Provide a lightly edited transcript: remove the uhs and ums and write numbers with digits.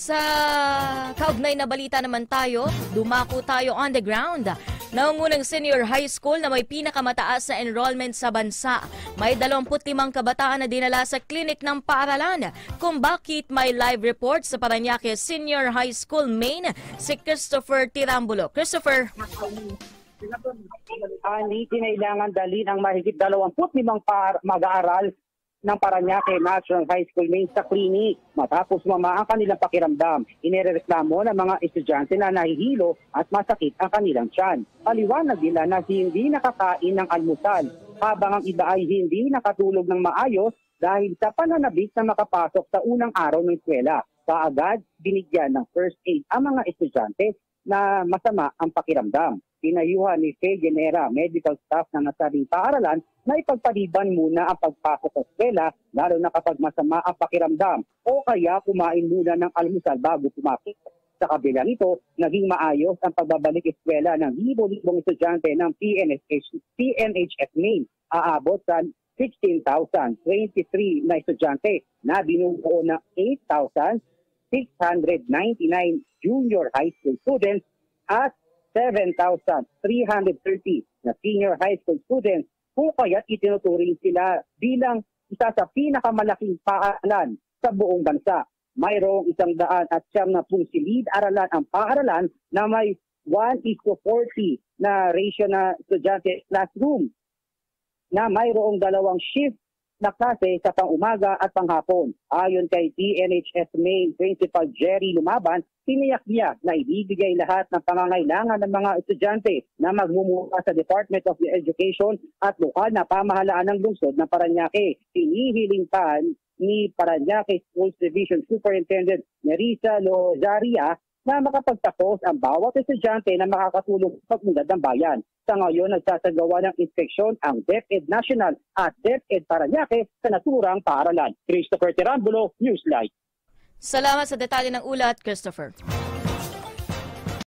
Sa kaugnay na balita naman tayo, dumako tayo on the ground. Nangungunang senior high school na may pinakamataas na enrollment sa bansa. May 25 kabataan na dinala sa klinik ng paaralan. Kung bakit may live report sa Parañaque Senior High School Main, si Christopher Tirambulo. Christopher. Hindi kinailangan dalhin ang mahigit 25 mag-aaral ng Parañaque National High School Main sa klinik matapos mama ang kanilang pakiramdam. Inirereklamo ng mga estudyante na nahihilo at masakit ang kanilang tiyan. Paliwanag nila na hindi nakakain ng almusal habang ang iba ay hindi nakatulog ng maayos dahil sa pananabik na makapasok sa unang araw ng eskwela. Kaagad binigyan ng first aid ang mga estudyante na masama ang pakiramdam. Pinayuhan ni Faye Genera, medical staff ng nasabing paaralan, na ipagpaliban muna ang pagpasok sa eskwela lalo na kapag masama ang pakiramdam o kaya kumain muna ng almusal bago pumasok. Sa kabila nito, naging maayos ang pagbabalik eskwela ng libo-libong estudyante ng PNHS Main. Aabot sa 16,023 na estudyante na binubuo ng 8,699 junior high school students at 7,330 na senior high school students, kung kaya't itinuturing sila bilang isa sa pinakamalaking paaralan sa buong bansa. Mayroong 190 silid-aralan ang paaralan na may 1:40 na ratio na estudyante classroom, na mayroong 2 shift na klase sa pang-umaga at panghapon. Ayon kay PNHS Main Principal Jerry Lumaban, tiniyak niya na ibibigay lahat ng pangangailangan ng mga estudyante na magmumula sa Department of Education at lokal na pamahalaan ng lungsod ng Parañaque. Hinihiling pa ni Parañaque Schools Division Superintendent Nerissa Lozaria na makapagtapos ang bawat estudyante na makakatulong sa pag-unlad ng bayan. Sa ngayon, nagsasagawa ng inspeksyon ang DepEd National at DepEd Parañaque sa naturang paaralan. Christopher Tirambulo, Newslight. Salamat sa detalye ng ulat, Christopher.